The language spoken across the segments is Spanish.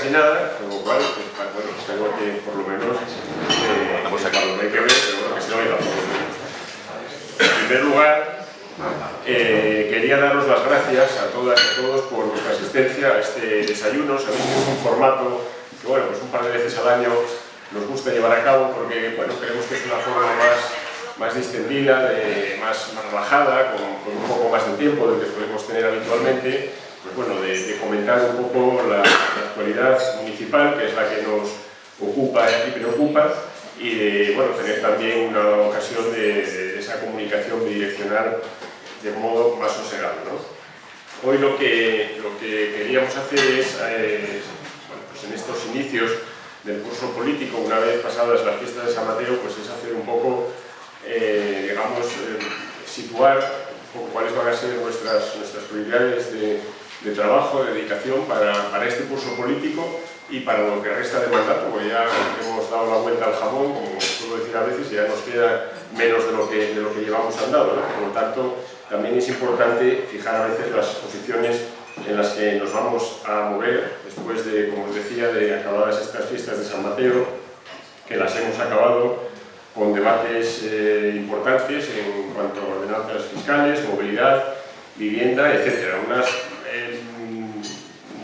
casi nada, con lo cual, pues, bueno, tengo que por lo menos vamos a sacarlo, no hay que ver, pero bueno, que se lo oiga. En primer lugar, quería daros las gracias a todas y a todos por vuestra asistencia a este desayuno. Sabéis que es un formato que, bueno, pues un par de veces al año nos gusta llevar a cabo porque, bueno, creemos que es una forma más distendida, más relajada, con un poco más de tiempo del que podemos tener habitualmente, pues bueno, de comentar un poco la actualidad municipal, que es la que nos ocupa y preocupa, y de, bueno, tener también una ocasión de esa comunicación bidireccional de modo más sosegado, ¿no? Hoy lo que queríamos hacer es, bueno, pues en estos inicios del curso político, una vez pasadas las fiestas de San Mateo, pues es hacer un poco, digamos, situar un poco cuáles van a ser nuestras prioridades de trabajo, de dedicación para este curso político y para lo que resta de mandato, porque ya hemos dado la vuelta al jamón, como suelo decir a veces, y ya nos queda menos de lo que llevamos andado, ¿no? Por lo tanto, también es importante fijar a veces las posiciones en las que nos vamos a mover después de, como os decía, de acabadas estas fiestas de San Mateo, que las hemos acabado con debates importantes en cuanto a ordenanzas fiscales, movilidad, vivienda, etc.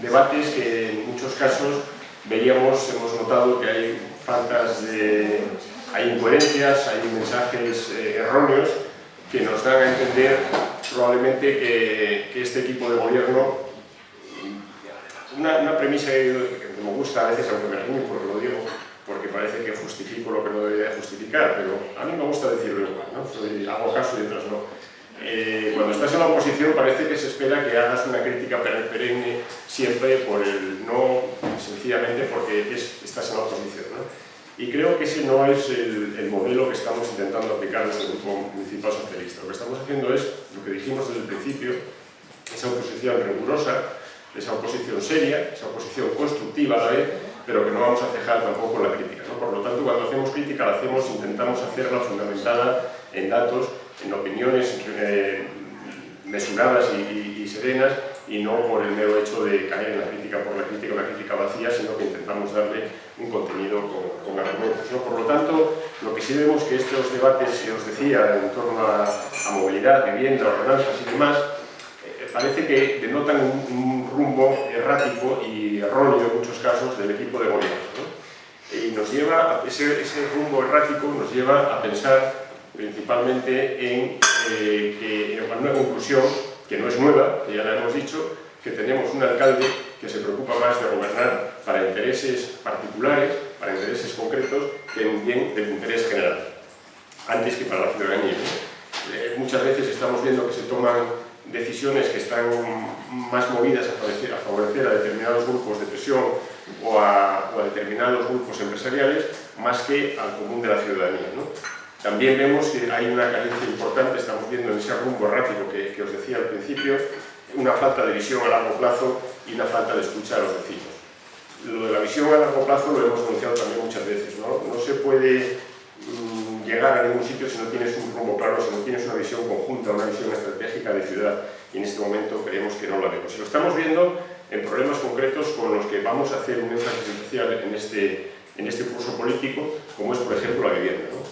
Debates que en muchos casos hemos notado que hay hay incoherencias, hay mensajes erróneos que nos dan a entender probablemente que este equipo de gobierno, una premisa que me gusta a veces, aunque me riñe porque lo digo, porque parece que justifico lo que no debería justificar, pero a mí me gusta decirlo igual, ¿no? Hago caso y otras no. Cuando estás en la oposición parece que se espera que hagas una crítica perenne siempre por no sencillamente porque estás en la oposición, ¿no? Y creo que ese no es el modelo que estamos intentando aplicar desde el Grupo Municipal Socialista. Lo que estamos haciendo es lo que dijimos desde el principio, esa oposición rigurosa, esa oposición seria, esa oposición constructiva a la vez, pero que no vamos a cejar tampoco la crítica, ¿no? Por lo tanto, cuando hacemos crítica, intentamos hacerla fundamentada en datos, en opiniones mesuradas y serenas, y no por el mero hecho de caer en la crítica por la crítica, una crítica vacía, sino que intentamos darle un contenido con argumentos, ¿no? Por lo tanto, lo que sí vemos que estos debates, que os decía, en torno a movilidad, vivienda, ordenanzas y demás, parece que denotan un rumbo errático y erróneo en muchos casos del equipo de gobierno, ¿no? Y nos lleva, ese rumbo errático nos lleva a pensar principalmente en una conclusión que no es nueva, que ya la hemos dicho, que tenemos un alcalde que se preocupa más de gobernar para intereses particulares, para intereses concretos, que en bien del interés general, antes que para la ciudadanía. Muchas veces estamos viendo que se toman decisiones que están más movidas a favorecer a determinados grupos de presión o a determinados grupos empresariales, más que al común de la ciudadanía, ¿no? También vemos que hay una carencia importante, estamos viendo en ese rumbo errático que os decía al principio, una falta de visión a largo plazo y una falta de escucha a los vecinos. Lo de la visión a largo plazo lo hemos denunciado también muchas veces, ¿no? No se puede llegar a ningún sitio si no tienes un rumbo claro, si no tienes una visión conjunta, una visión estratégica de ciudad, y en este momento creemos que no la vemos. Y lo estamos viendo en problemas concretos con los que vamos a hacer un énfasis especial en este curso político, como es, por ejemplo, la vivienda, ¿no?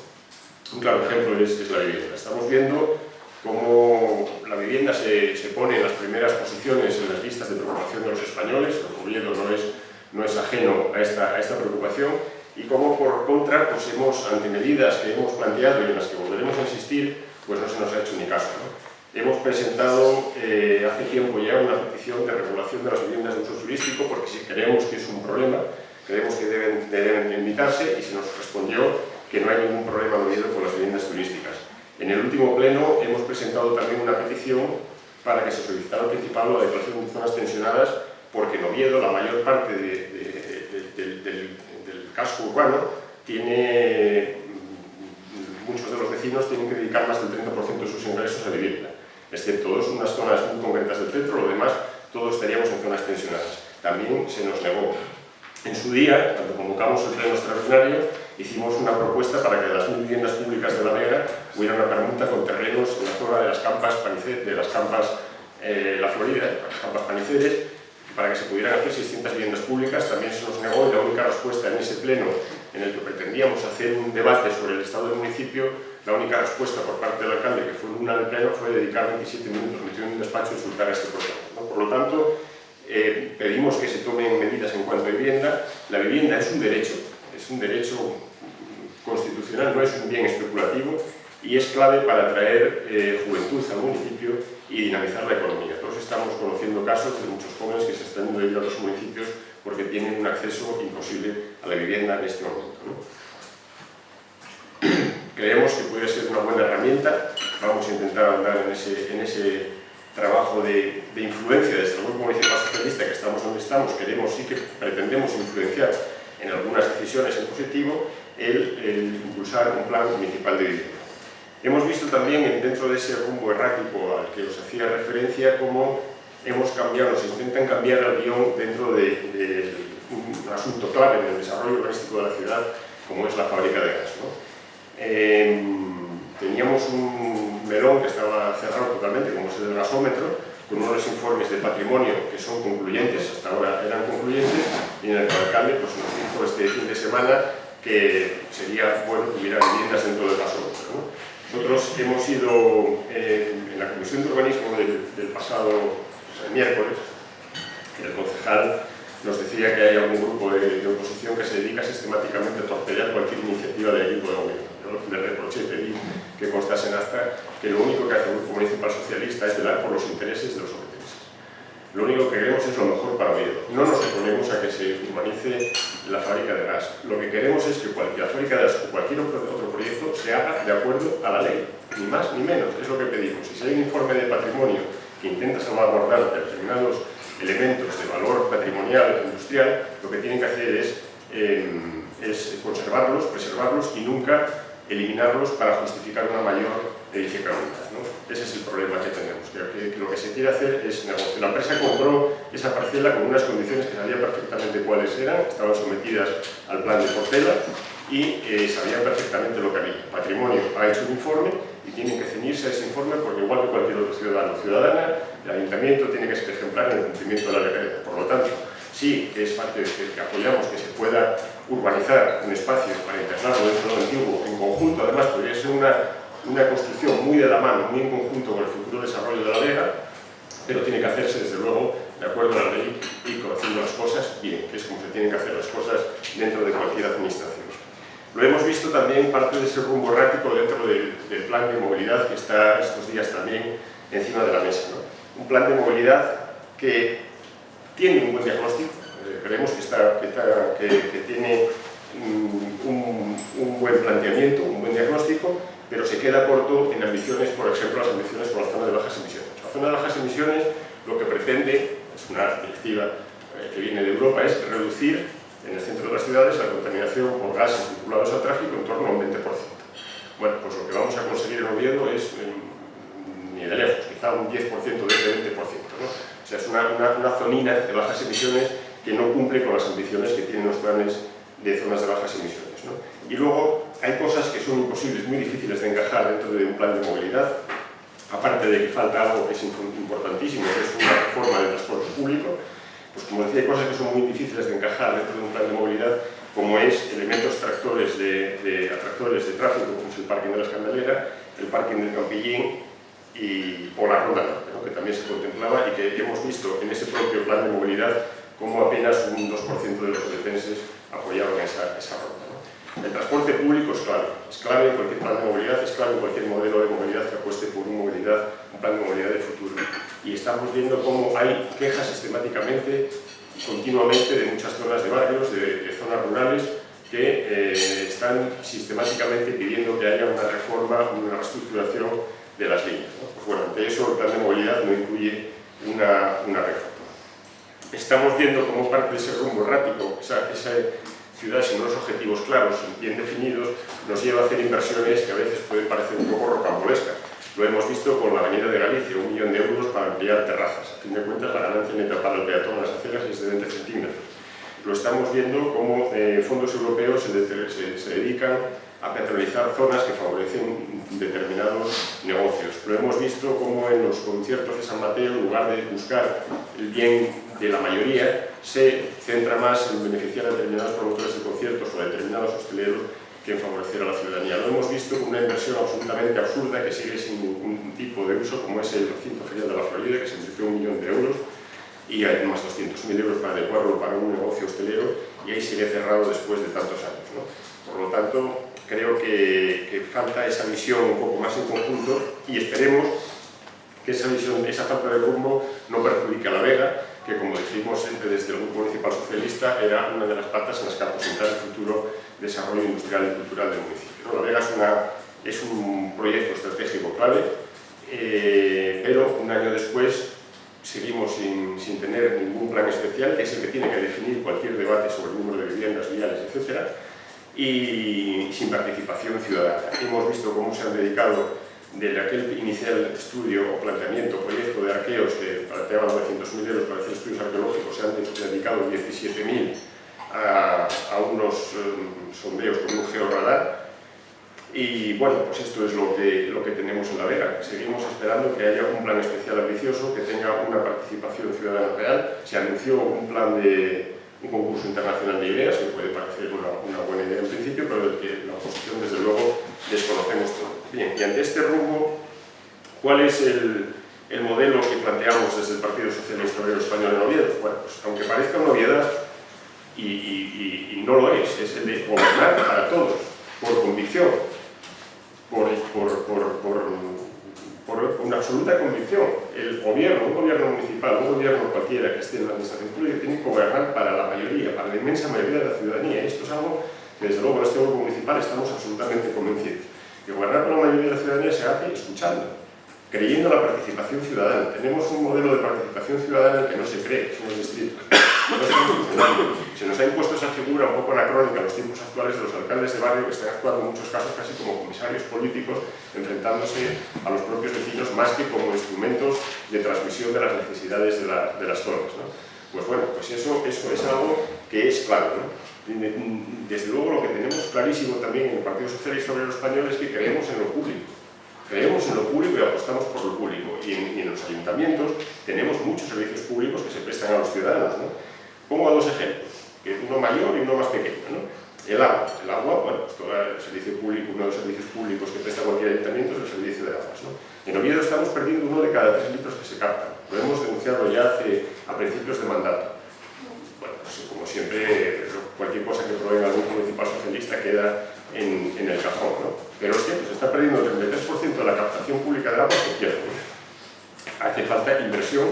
Un claro ejemplo es la vivienda. Estamos viendo cómo la vivienda se pone en las primeras posiciones en las listas de preocupación de los españoles. El gobierno no es ajeno a esta preocupación, y cómo por contra, pues ante medidas que hemos planteado y en las que volveremos a insistir, pues no se nos ha hecho ni caso, ¿no? Hemos presentado hace tiempo ya una petición de regulación de las viviendas de uso turístico, porque si creemos que es un problema, creemos que deben limitarse, y se nos respondió que no hay ningún problema en Oviedo con las viviendas turísticas. En el último pleno hemos presentado también una petición para que se solicitara al Principado la declaración de zonas tensionadas, porque en Oviedo la mayor parte del casco urbano muchos de los vecinos tienen que dedicar más del 30% de sus ingresos a vivienda, excepto unas zonas muy concretas del centro, lo demás todos estaríamos en zonas tensionadas. También se nos negó. En su día, cuando convocamos el pleno extraordinario, hicimos una propuesta para que de las 1000 viviendas públicas de La Vega hubiera una permuta con terrenos en la zona de las campas La Florida, las campas Paniceres, para que se pudieran hacer 600 viviendas públicas. También se nos negó, y la única respuesta en ese pleno en el que pretendíamos hacer un debate sobre el estado del municipio, la única respuesta por parte del alcalde, que fue una del pleno, fue dedicar 27 minutos metido en un despacho a insultar a este proyecto, ¿no? Por lo tanto, pedimos que se tomen medidas en cuanto a vivienda. La vivienda es un derecho constitucional, no es un bien especulativo, y es clave para atraer juventud al municipio y dinamizar la economía. Todos estamos conociendo casos de muchos jóvenes que se están yendo a vivir a los municipios porque tienen un acceso imposible a la vivienda en este momento, ¿no? Creemos que puede ser una buena herramienta. Vamos a intentar andar en ese trabajo de influencia desde el Grupo Municipal Socialista, que estamos donde estamos. Sí que pretendemos influenciar en algunas decisiones en positivo el impulsar un plan municipal de vivienda. Hemos visto también, dentro de ese rumbo errático al que os hacía referencia, cómo hemos cambiado, se intentan cambiar el guión dentro de un asunto clave en el desarrollo urbanístico de la ciudad, como es la fábrica de gas, ¿no? Teníamos un melón que estaba cerrado totalmente, como es el del gasómetro, con unos informes de patrimonio que son concluyentes, hasta ahora eran concluyentes, y en el que el alcalde pues, nos dijo este fin de semana que sería bueno que hubiera viviendas dentro del gasómetro, ¿no? Nosotros hemos ido en la Comisión de Urbanismo del pasado el miércoles, el concejal nos decía que hay algún grupo de oposición que se dedica sistemáticamente a torpedear cualquier iniciativa del equipo de gobierno. Yo le reproché y pedí que constase en acta que lo único que hace el Grupo Municipal Socialista es velar por los intereses de los obetenses. Lo único que queremos es lo mejor para Oviedo. No nos oponemos a que se urbanice la fábrica de gas. Lo que queremos es que cualquier fábrica de gas o cualquier otro proyecto se haga de acuerdo a la ley, ni más ni menos, es lo que pedimos. Y si hay un informe de patrimonio que intenta salvaguardar determinados elementos de valor patrimonial industrial, lo que tienen que hacer es conservarlos, preservarlos y nunca eliminarlos para justificar una mayor edificabilidad, ¿no? Ese es el problema que tenemos, que lo que se quiere hacer es negocio. La empresa compró esa parcela con unas condiciones que sabía perfectamente cuáles eran, estaban sometidas al plan de Portela y sabían perfectamente lo que había. Patrimonio ha hecho un informe y tienen que ceñirse a ese informe porque igual que cualquier otro ciudadano o ciudadana, el ayuntamiento tiene que ser ejemplar en el cumplimiento de la legalidad. Por lo tanto, sí que es parte de que apoyamos que se pueda urbanizar un espacio para internarlo dentro de lo antiguo en conjunto. Además, podría ser una construcción muy de la mano, muy en conjunto con el futuro desarrollo de la Vega, pero tiene que hacerse, desde luego, de acuerdo a la ley y conociendo las cosas bien, que es como se tienen que hacer las cosas dentro de cualquier administración. Lo hemos visto también parte de ese rumbo errático dentro del plan de movilidad que está estos días también encima de la mesa, ¿no? Un plan de movilidad que tiene un buen diagnóstico, creemos que tiene un buen planteamiento, un buen diagnóstico, pero se queda corto en ambiciones, por ejemplo, las ambiciones por la zona de bajas emisiones. La zona de bajas emisiones lo que pretende, es una directiva que viene de Europa, es reducir en el centro de las ciudades la contaminación por gases vinculados al tráfico en torno a un 20%. Bueno, pues lo que vamos a conseguir en Oviedo es, ni de lejos, quizá un 10% de ese 20%, ¿no? O sea, es una zonina de bajas emisiones que no cumple con las ambiciones que tienen los planes de zonas de bajas emisiones, ¿no? Y luego hay cosas que son imposibles, muy difíciles de encajar dentro de un plan de movilidad, aparte de que falta algo que es importantísimo, que es una reforma del transporte público. Pues como decía, hay cosas que son muy difíciles de encajar dentro de un plan de movilidad, como es elementos atractores de tráfico, como es el parking de la Escandalera, el parking del Campillín o la Ronda Norte, ¿no? Que también se contemplaba y que hemos visto en ese propio plan de movilidad como apenas un 2% de los obetenses apoyaron esa ronda, ¿no? El transporte público es clave en cualquier plan de movilidad, es clave en cualquier modelo de movilidad que apueste por un plan de movilidad de futuro. Y estamos viendo cómo hay quejas sistemáticamente, continuamente, de muchas zonas de barrios, de zonas rurales, que están sistemáticamente pidiendo que haya una reforma, una reestructuración de las líneas, ¿no? Pues bueno, ante eso el plan de movilidad no incluye una reforma. Estamos viendo cómo parte de ese rumbo errático, esa ciudad sin unos objetivos claros, bien definidos, nos lleva a hacer inversiones que a veces pueden parecer un poco rocambolescas. Lo hemos visto con la Avenida de Galicia, 1 millón de euros para ampliar terrazas. A fin de cuentas, la ganancia neta para el peatón en las aceras es de 20 centímetros. Lo estamos viendo como fondos europeos se dedican a peatonalizar zonas que favorecen determinados negocios. Lo hemos visto como en los conciertos de San Mateo, en lugar de buscar el bien de la mayoría se centra más en beneficiar a determinados promotores de conciertos o a determinados hosteleros que en favorecer a la ciudadanía. Lo hemos visto con una inversión absolutamente absurda que sigue sin ningún tipo de uso, como es el recinto ferial de la Florida, que se invirtió 1 millón de euros y hay más 200.000 euros para adecuarlo para un negocio hostelero, y ahí sigue cerrado después de tantos años, ¿no? Por lo tanto, creo que falta esa visión un poco más en conjunto, y esperemos que esa visión, esa falta de rumbo no perjudique a La Vega, que, como decimos desde el Grupo Municipal Socialista, era una de las patas en las que aposentar el futuro desarrollo industrial y cultural del municipio, ¿no? La Vega es un proyecto estratégico clave, pero un año después seguimos sin tener ningún plan especial, que es el que tiene que definir cualquier debate sobre el número de viviendas, viales, etc., y sin participación ciudadana. Hemos visto cómo se han dedicado, de aquel inicial estudio o planteamiento, proyecto de arqueos que planteaban 900.000 euros para hacer estudios arqueológicos, se han dedicado 17.000 a unos sondeos con un georradar. Y bueno, pues esto es lo que tenemos en La Vega. Seguimos esperando que haya un plan especial ambicioso, que tenga una participación ciudadana real. Se anunció un concurso internacional de ideas, que puede parecer una buena idea en principio, pero del que la oposición, desde luego, desconocemos todo. Bien, y ante este rumbo, ¿cuál es el modelo que planteamos desde el Partido Socialista Obrero Español en Oviedo? Bueno, pues aunque parezca una obviedad, y no lo es el de gobernar para todos, por convicción, por una absoluta convicción. El gobierno, un gobierno municipal, un gobierno cualquiera que esté en la administración pública, tiene que gobernar para la mayoría, para la inmensa mayoría de la ciudadanía. Esto es algo que, desde luego, en este grupo municipal estamos absolutamente convencidos. Que gobernar para la mayoría de la ciudadanía se hace escuchando, creyendo en la participación ciudadana. Tenemos un modelo de participación ciudadana que no se cree, son los distritos. No están funcionando. Se nos ha impuesto esa figura un poco anacrónica en los tiempos actuales de los alcaldes de barrio, que están actuando en muchos casos casi como comisarios políticos, enfrentándose a los propios vecinos más que como instrumentos de transmisión de las necesidades de las zonas, ¿no? Pues bueno, pues eso es algo que es claro, ¿no? Desde luego, lo que tenemos clarísimo también en el Partido Socialista Obrero Español es que creemos en lo público. Creemos en lo público y apostamos por lo público. Y en los ayuntamientos tenemos muchos servicios públicos que se prestan a los ciudadanos, ¿no? Pongo dos ejemplos, uno mayor y uno más pequeño, ¿no? El agua, bueno, pues todo el servicio público, uno de los servicios públicos que presta cualquier ayuntamiento es el servicio de aguas, ¿no? En Oviedo estamos perdiendo 1 de cada 3 litros que se captan. Lo hemos denunciado ya a principios de mandato. Bueno, pues como siempre, cualquier cosa que provenga algún municipal socialista queda en el cajón, ¿no? Pero es que se está perdiendo el 33% de la captación pública de agua que pierde. Hace falta inversión,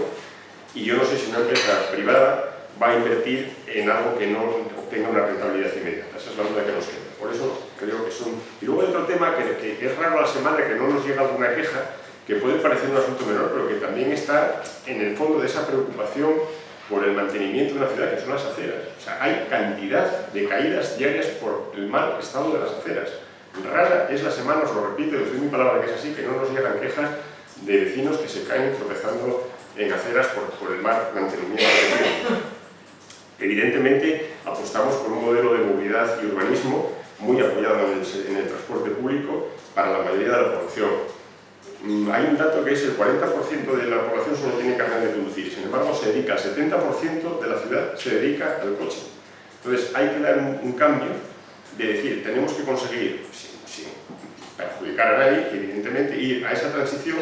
y yo no sé si una empresa privada va a invertir en algo que no obtenga una rentabilidad inmediata. Esa es la duda que nos queda. Por eso creo que son... Y luego hay otro tema que es raro a la semana que no nos llega alguna queja, que puede parecer un asunto menor, pero que también está en el fondo de esa preocupación por el mantenimiento de una ciudad, que son las aceras. O sea, hay cantidad de caídas diarias por el mal estado de las aceras. Rara es la semana, os lo repito, os doy mi palabra que es así, que no nos llegan quejas de vecinos que se caen tropezando en aceras por el mal mantenimiento que tienen. Evidentemente, apostamos por un modelo de movilidad y urbanismo muy apoyado en el transporte público para la mayoría de la población. Hay un dato que es el 40% de la población solo tiene carnet de conducir, sin embargo se dedica, el 70% de la ciudad se dedica al coche. Entonces hay que dar un cambio de decir, tenemos que conseguir, sin perjudicar a nadie, evidentemente, ir a esa transición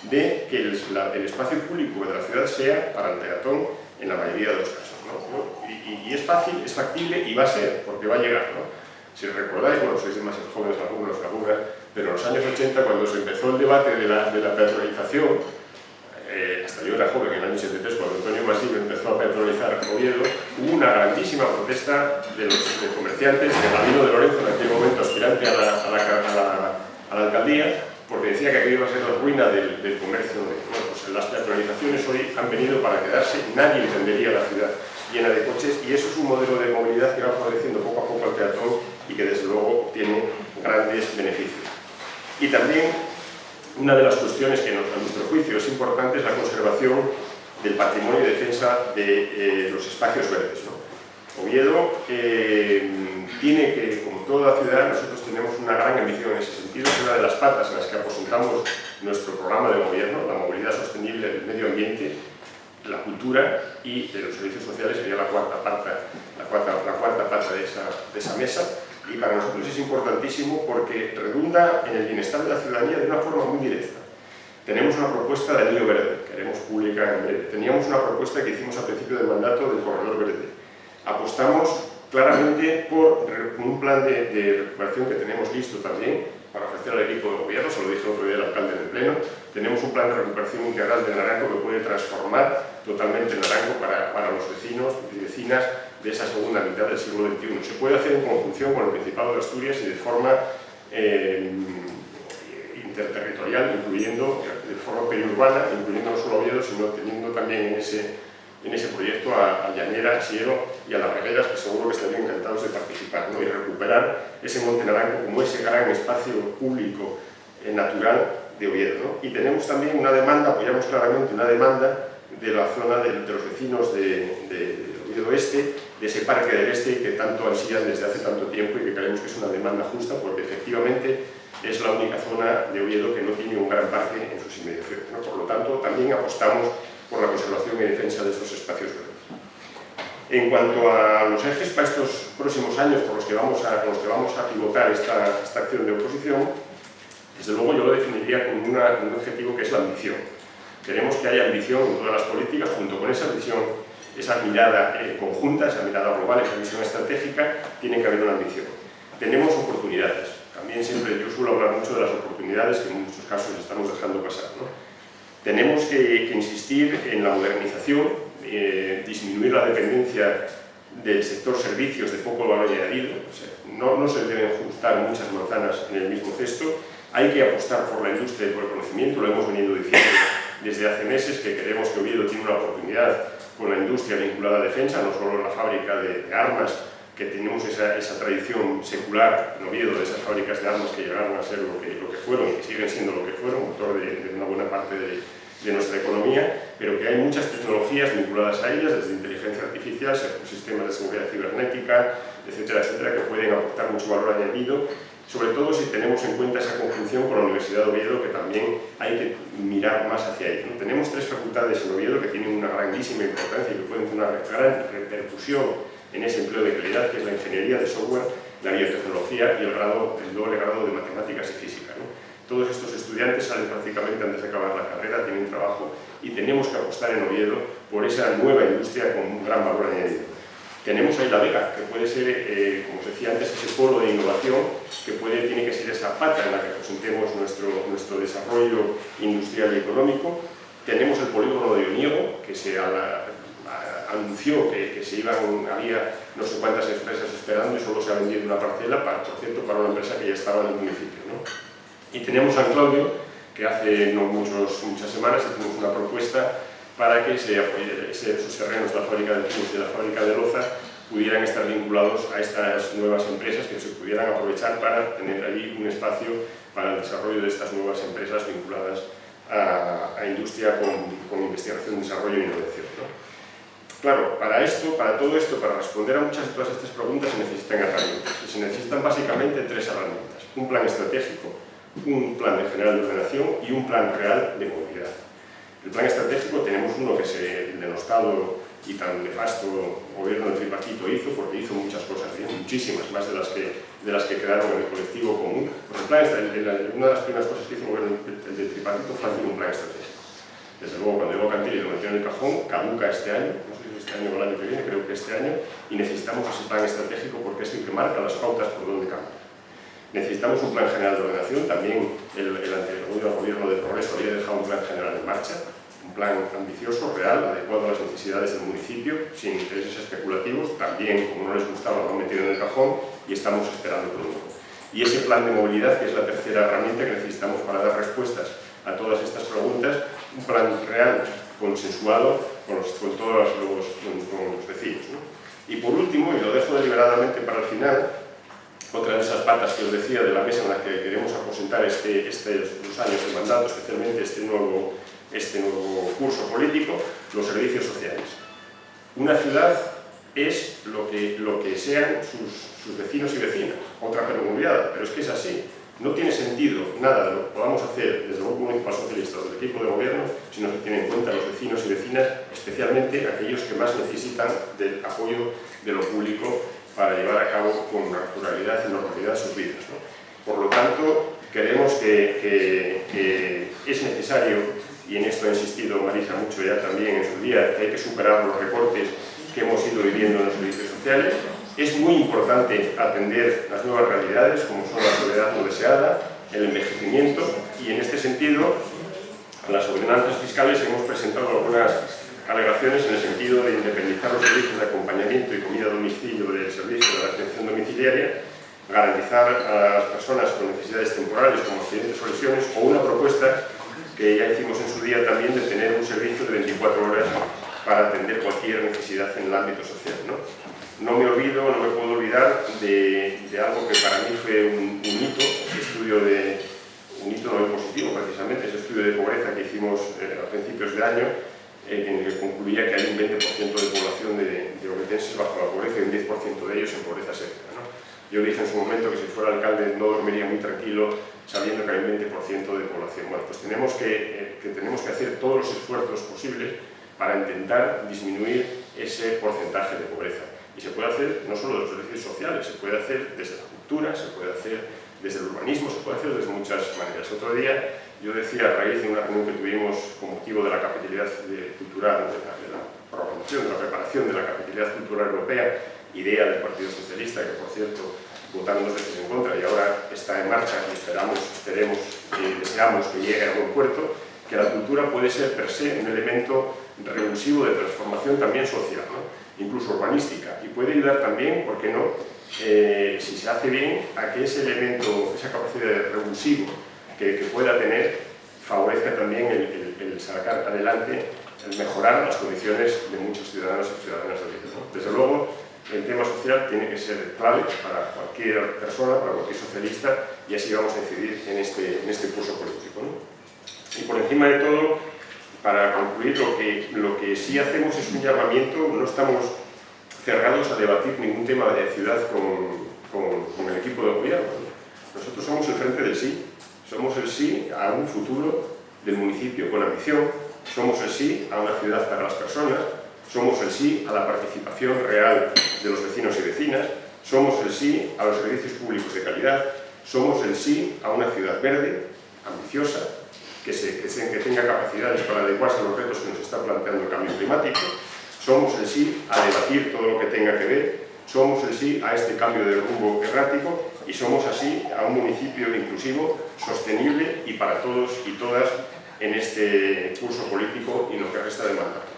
de que el espacio público de la ciudad sea para el peatón en la mayoría de los casos, ¿no? Y es fácil, es factible y va a ser, porque va a llegar, ¿no? Si recordáis, bueno, sois demasiado jóvenes algunos, pero en los años 80, cuando se empezó el debate de la peatonalización, hasta yo era joven, en el año 73, cuando Antonio Masip empezó a peatonalizar Oviedo, hubo una grandísima protesta de los comerciantes, de Gabino de Lorenzo, en aquel momento aspirante a la alcaldía, porque decía que aquello iba a ser la ruina del comercio. Bueno, pues las peatonalizaciones hoy han venido para quedarse, nadie entendería la ciudad llena de coches, y eso es un modelo de movilidad que va favoreciendo poco a poco al peatón y que desde luego tiene grandes beneficios. Y también una de las cuestiones que a nuestro juicio es importante es la conservación del patrimonio y defensa de los espacios verdes, ¿no? Oviedo tiene que, como toda ciudad, nosotros tenemos una gran ambición en ese sentido. Es una de las patas en las que aposentamos nuestro programa de gobierno, la movilidad sostenible del medio ambiente. la cultura, y los servicios sociales sería la cuarta pata de esa mesa. Y para nosotros es importantísimo porque redunda en el bienestar de la ciudadanía de una forma muy directa. Tenemos una propuesta del Anillo Verde, que haremos pública en breve. Teníamos una propuesta que hicimos al principio del mandato del Corredor Verde. Apostamos claramente por un plan de recuperación que tenemos listo también para ofrecer al equipo de gobierno, se lo dije otro día al alcalde en el pleno. Tenemos un plan de recuperación integral de Naranco que puede transformar totalmente Naranco para los vecinos y vecinas de esa segunda mitad del siglo XXI. Se puede hacer en conjunción con el Principado de Asturias y de forma interterritorial, incluyendo de forma periurbana, incluyendo no solo Oviedo, sino teniendo también en ese proyecto a Llanera, Siero y a Las Regueras, que seguro que estarían encantados de participar, ¿no? Y recuperar ese Monte Naranco como ese gran espacio público natural de Oviedo, ¿no? Y tenemos también una demanda, apoyamos claramente una demanda de la zona de los vecinos de Oviedo Este, de ese Parque del Este que tanto ansían desde hace tanto tiempo y que creemos que es una demanda justa porque efectivamente es la única zona de Oviedo que no tiene un gran parque en sus inmediaciones, ¿no? Por lo tanto, también apostamos por la conservación y defensa de estos espacios verdes. En cuanto a los ejes para estos próximos años con los que vamos a pivotar esta acción de oposición, desde luego yo lo definiría como un objetivo que es la ambición. Queremos que haya ambición en todas las políticas, junto con esa ambición, esa mirada conjunta, esa mirada global, esa visión estratégica, tiene que haber una ambición. Tenemos oportunidades. También siempre yo suelo hablar mucho de las oportunidades que en muchos casos estamos dejando pasar, ¿no? Tenemos que insistir en la modernización, disminuir la dependencia del sector servicios de poco valor añadido. O sea, no se deben juntar muchas manzanas en el mismo cesto. Hay que apostar por la industria y por el conocimiento, lo hemos venido diciendo desde hace meses, que creemos que Oviedo tiene una oportunidad con la industria vinculada a defensa, no solo la fábrica de armas, que tenemos esa tradición secular en Oviedo, de esas fábricas de armas que llegaron a ser lo que fueron y que siguen siendo lo que fueron, motor de una buena parte de nuestra economía, pero que hay muchas tecnologías vinculadas a ellas, desde inteligencia artificial, sistemas de seguridad cibernética, etcétera, etcétera, que pueden aportar mucho valor añadido, sobre todo si tenemos en cuenta esa conjunción con la Universidad de Oviedo, que también hay que mirar más hacia ella, ¿no? Tenemos 3 facultades en Oviedo que tienen una grandísima importancia y que pueden tener una gran repercusión en ese empleo de calidad, que es la ingeniería de software, la biotecnología y el doble grado de matemáticas y física, ¿no? Todos estos estudiantes salen prácticamente antes de acabar la carrera, tienen trabajo y tenemos que apostar en Oviedo por esa nueva industria con un gran valor añadido. Tenemos ahí la Vega, que puede ser, como os decía antes, ese polo de innovación, que tiene que ser esa pata en la que presentemos nuestro desarrollo industrial y económico. Tenemos el polígono de Oniego, que se anunció que había no sé cuántas empresas esperando y solo se ha vendido una parcela, por cierto, para una empresa que ya estaba en el municipio, ¿no? Y tenemos San Claudio, que hace no muchas semanas hicimos una propuesta para que esos terrenos de la fábrica de Pinos y de la fábrica de Loza pudieran estar vinculados a estas nuevas empresas, que se pudieran aprovechar para tener allí un espacio para el desarrollo de estas nuevas empresas vinculadas a industria con investigación, desarrollo e innovación, ¿no? Claro, para todo esto, para responder a muchas de todas estas preguntas se necesitan herramientas. Y se necesitan básicamente 3 herramientas. Un plan estratégico, un plan general de ordenación y un plan real de movilidad. El plan estratégico tenemos uno que es el denostado y tan nefasto gobierno del tripartito hizo, porque hizo muchas cosas bien, muchísimas más de las que quedaron en el colectivo común. Pues una de las primeras cosas que hizo el del tripartito fue hacer un plan estratégico. Desde luego, cuando llegó Cantil y lo metió en el cajón, caduca este año, no sé si este año o el año que viene, creo que este año, y necesitamos ese plan estratégico porque es el que marca las pautas por donde cambia. Necesitamos un plan general de ordenación, también el anterior gobierno de Progreso había dejado un plan general en marcha, un plan ambicioso, real, adecuado a las necesidades del municipio, sin intereses especulativos, también, como no les gustaba, lo han metido en el cajón y estamos esperando por uno. Y ese plan de movilidad, que es la tercera herramienta que necesitamos para dar respuestas a todas estas preguntas, un plan real, consensuado con todos los vecinos, ¿no? Y por último, y lo dejo deliberadamente para el final, otra de esas patas que os decía de la mesa en la que queremos aposentar los años de mandato, especialmente este nuevo curso político, los servicios sociales. Una ciudad es lo que sean sus vecinos y vecinas, otra permeabilidad, pero es que es así. No tiene sentido nada de lo que podamos hacer desde el Grupo Municipal Socialista o del equipo de gobierno si no se tienen en cuenta los vecinos y vecinas, especialmente aquellos que más necesitan del apoyo de lo público para llevar a cabo con naturalidad y normalidad sus vidas, ¿no? Por lo tanto, creemos que es necesario, y en esto ha insistido Marisa mucho ya también en su día, que hay que superar los recortes que hemos ido viviendo en los servicios sociales. Es muy importante atender las nuevas realidades, como son la soledad no deseada, el envejecimiento, y en este sentido, a las ordenanzas fiscales hemos presentado algunas alegaciones en el sentido de independizar los servicios de acompañamiento y comida a domicilio del servicio de la atención domiciliaria, garantizar a las personas con necesidades temporales como accidentes o lesiones, o una propuesta que ya hicimos en su día también de tener un servicio de 24 horas para atender cualquier necesidad en el ámbito social, ¿no? No me olvido, no me puedo olvidar de algo que para mí fue un hito, un hito no positivo precisamente, ese estudio de pobreza que hicimos a principios de año, en el que concluía que hay un 20% de población de obetenses bajo la pobreza y un 10% de ellos en pobreza severa, ¿no? Yo dije en su momento que si fuera alcalde no dormiría muy tranquilo sabiendo que hay un 20% de población. Bueno, pues tenemos que hacer todos los esfuerzos posibles para intentar disminuir ese porcentaje de pobreza. Y se puede hacer no solo de los servicios sociales, se puede hacer desde la cultura, se puede hacer desde el urbanismo, se puede hacer desde muchas maneras. Otro día yo decía, a raíz de una reunión que tuvimos con motivo de la capitalidad cultural, de la programación, de la preparación de la capitalidad cultural europea, idea del Partido Socialista, que por cierto votaron 2 veces en contra y ahora está en marcha y deseamos que llegue a buen puerto, que la cultura puede ser per se un elemento revulsivo de transformación también social, ¿no? Incluso urbanística, y puede ayudar también, ¿por qué no?, si se hace bien, a que ese elemento, esa capacidad de revulsivo que pueda tener, favorezca también el sacar adelante, el mejorar las condiciones de muchos ciudadanos y ciudadanas de vida, ¿no? Desde luego, el tema social tiene que ser clave para cualquier persona, para cualquier socialista, y así vamos a incidir en este curso político, ¿no? Y por encima de todo, para concluir, lo que sí hacemos es un llamamiento, no estamos cerrados a debatir ningún tema de ciudad con el equipo de gobierno, ¿no? Nosotros somos el frente del sí, somos el sí a un futuro del municipio con ambición, somos el sí a una ciudad para las personas, somos el sí a la participación real de los vecinos y vecinas, somos el sí a los servicios públicos de calidad, somos el sí a una ciudad verde, ambiciosa, que tenga capacidades para adecuarse a los retos que nos está planteando el cambio climático, somos el sí a debatir todo lo que tenga que ver, somos el sí a este cambio de rumbo errático y somos así a un municipio inclusivo, sostenible y para todos y todas en este curso político y lo que resta de mandato.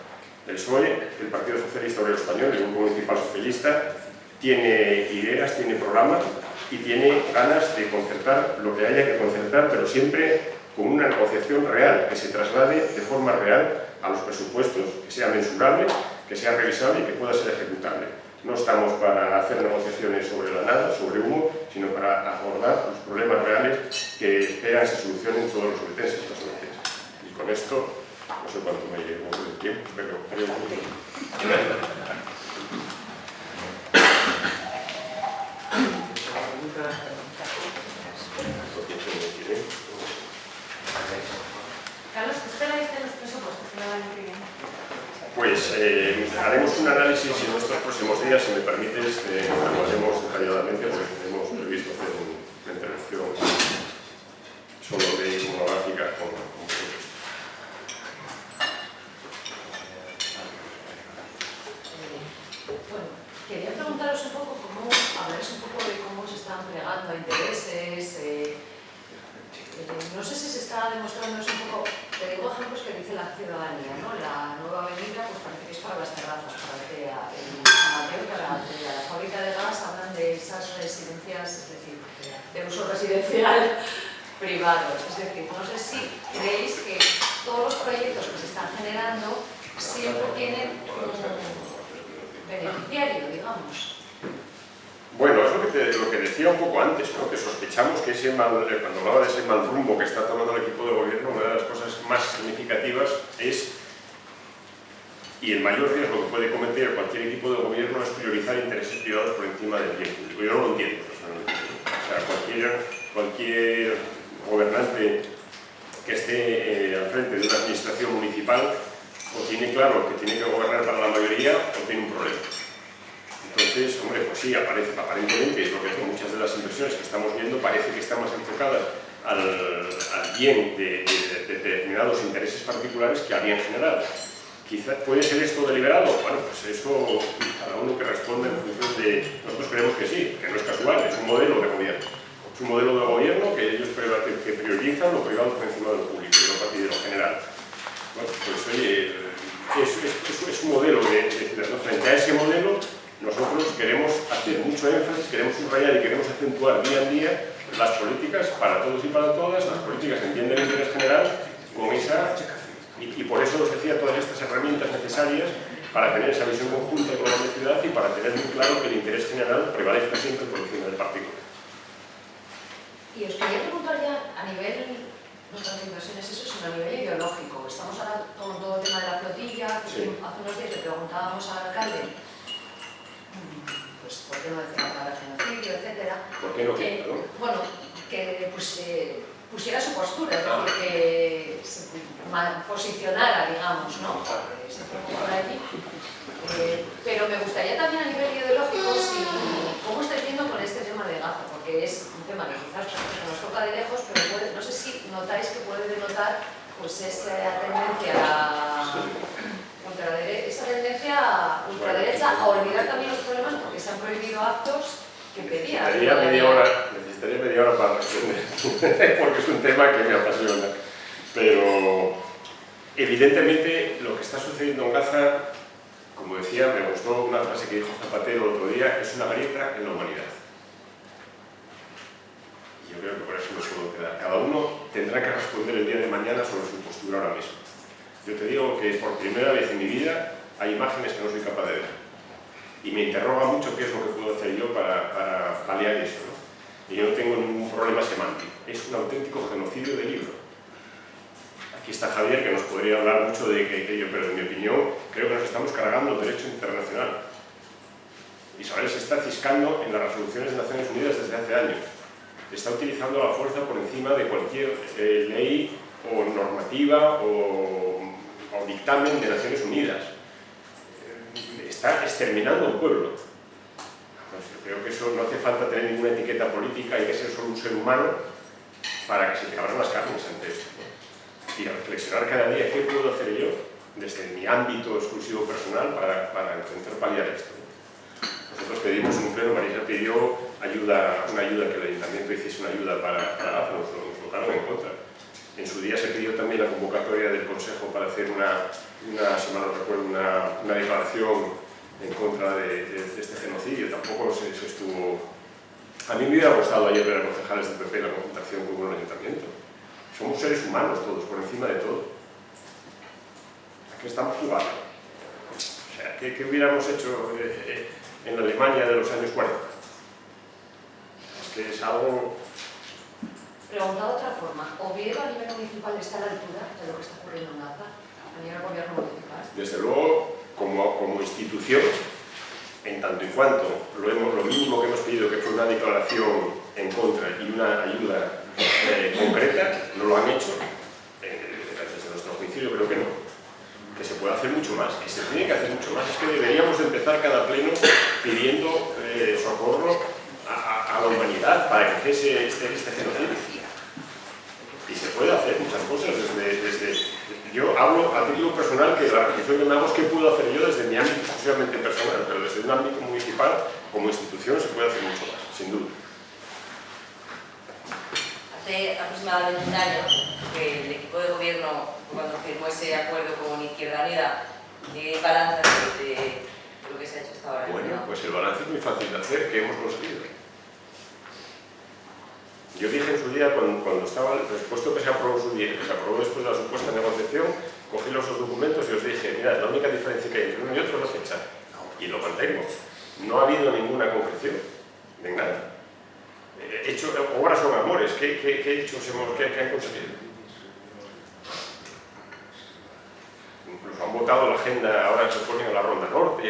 El PSOE, el Partido Socialista Obrero Español, el Grupo Municipal Socialista, tiene ideas, tiene programas y tiene ganas de concertar lo que haya que concertar, pero siempre con una negociación real, que se traslade de forma real a los presupuestos, que sea mensurable, que sea revisable y que pueda ser ejecutable. No estamos para hacer negociaciones sobre la nada, sobre humo, sino para abordar los problemas reales que esperan se solucionen todos los obetenses y las obetenses. Y con esto, no sé cuánto me llevo de tiempo, pero creo que... Carlos, ¿qué esperáis de los presupuestos que van a venir? Pues haremos un análisis en estos próximos días, si me permites, lo haremos detalladamente porque tenemos previsto hacer una intervención solo de monográfica con vosotros. Bueno, quería preguntaros un poco hablaréis un poco de cómo se están plegando a intereses, no sé si se está demostrando eso un poco, te digo ejemplos que dice la ciudadanía, ¿no? La nueva avenida pues parece que es para las terrazas, para Altea, en San Mateo para Altea, la fábrica de gas hablan de esas residencias, es decir, de uso residencial privado, es decir, no sé si creéis que todos los proyectos que se están generando siempre tienen un beneficiario, digamos. Bueno, es lo que decía un poco antes, ¿no? Que sospechamos que cuando hablaba de ese mal rumbo que está tomando el equipo de gobierno, una de las cosas más significativas es, y el mayor riesgo que puede cometer cualquier equipo de gobierno es priorizar intereses privados por encima del bien público. Yo no lo entiendo personalmente. sea, cualquier gobernante que esté al frente de una administración municipal o tiene claro que tiene que gobernar para la mayoría o tiene un problema. Entonces, hombre, pues sí, aparentemente es lo que muchas de las inversiones que estamos viendo parece que están más enfocadas al bien de determinados intereses particulares que al bien general. Quizás puede ser esto deliberado, bueno, pues eso cada uno que responda en función de... Nosotros creemos que sí, que no es casual, es un modelo de gobierno. Es un modelo de gobierno que ellos que priorizan lo privado por encima de lo público y de lo general. Bueno, pues oye, es un modelo de ciudadanos. Frente a ese modelo, nosotros queremos hacer mucho énfasis, queremos subrayar y queremos acentuar día a día las políticas para todos y para todas, las políticas que entienden el interés general con esa... Y por eso os decía todas estas herramientas necesarias para tener esa visión conjunta y global de ciudad y para tener muy claro que el interés general prevalezca siempre por encima del particular. Y os quería preguntar ya a nivel, no tanto de inversiones eso, sino a nivel ideológico. Estamos ahora con todo el tema de la flotilla, sí. Hace unos días le preguntábamos al alcalde, pues por qué no decía la palabra genocidio, etcétera. ¿Por qué no? Bueno, que pues, pusiera su postura, es decir, que se posicionara, digamos, ¿no? Se fue por allí. Pero me gustaría también a nivel ideológico, ¿cómo estáis viendo con este tema de Gaza? Porque es un tema que quizás nos toca de lejos, pero no sé si notáis que puede denotar pues, esa tendencia ultraderecha a olvidar también los problemas porque se han prohibido actos que pedían. Necesitaría media hora para responder, porque es un tema que me apasiona. Pero evidentemente lo que está sucediendo en Gaza, como decía, me gustó una frase que dijo Zapatero el otro día, es una grieta en la humanidad. Y yo creo que por eso no se puedo quedar. Cada uno tendrá que responder el día de mañana sobre su postura ahora mismo. Yo te digo que por primera vez en mi vida hay imágenes que no soy capaz de ver. Y me interroga mucho qué es lo que puedo hacer yo para paliar eso, ¿no? Y yo no tengo ningún problema semántico. Es un auténtico genocidio de libro. Aquí está Javier, que nos podría hablar mucho de aquello, pero en mi opinión creo que nos estamos cargando el derecho internacional. Israel se está ciscando en las resoluciones de Naciones Unidas desde hace años. Está utilizando la fuerza por encima de cualquier ley o normativa o dictamen de Naciones Unidas. Está exterminando a un pueblo. Pues yo creo que eso no hace falta tener ninguna etiqueta política, hay que ser solo un ser humano para que se te abran las carnes ante esto, ¿no? Y reflexionar cada día qué puedo hacer yo desde mi ámbito exclusivo personal para intentar paliar esto, ¿no? Nosotros pedimos en un pleno, Marisa pidió una ayuda, que el ayuntamiento hiciese una ayuda para Gaza, nos lo votaron en contra. En su día se pidió también la convocatoria del Consejo para hacer si mal no recuerdo, una declaración en contra de este genocidio. Tampoco se estuvo... A mí me hubiera gustado ayer ver a concejales del PP en la concentración que hubo en el ayuntamiento. Somos seres humanos todos, por encima de todo. ¿A qué estamos jugando? O sea, ¿qué hubiéramos hecho en la Alemania de los años 40? Es que es algo... Preguntado de otra forma, ¿Oviedo a nivel municipal está a la altura de lo que está ocurriendo en Gaza? A nivel gobierno municipal. Desde luego, como institución, en tanto y cuanto lo mínimo que hemos pedido, que fue una declaración en contra y una ayuda concreta, no lo han hecho. Desde nuestro juicio yo creo que no. Que se puede hacer mucho más, que se tiene que hacer mucho más. Es que deberíamos empezar cada pleno pidiendo socorro a la humanidad para que cese este genocidio. Y se puede hacer muchas cosas yo hablo a título personal, que la reflexión que me hago es qué puedo hacer yo desde mi ámbito exclusivamente personal, pero desde un ámbito municipal como institución se puede hacer mucho más, sin duda. Hace aproximadamente un año que el equipo de gobierno, cuando firmó ese acuerdo con Izquierda Unida, ¿qué balance de lo que se ha hecho hasta ahora? Bueno, pues el balance es muy fácil de hacer, que hemos conseguido. Yo dije en su día, cuando estaba el presupuesto que se aprobó en su día, que se aprobó después de la supuesta negociación, cogí los dos documentos y os dije, mirad, la única diferencia que hay entre uno y otro es la fecha. Y lo mantengo. No ha habido ninguna concreción de nada. Obras son amores. ¿Qué han conseguido? Incluso han votado la agenda, ahora se pone en la Ronda Norte.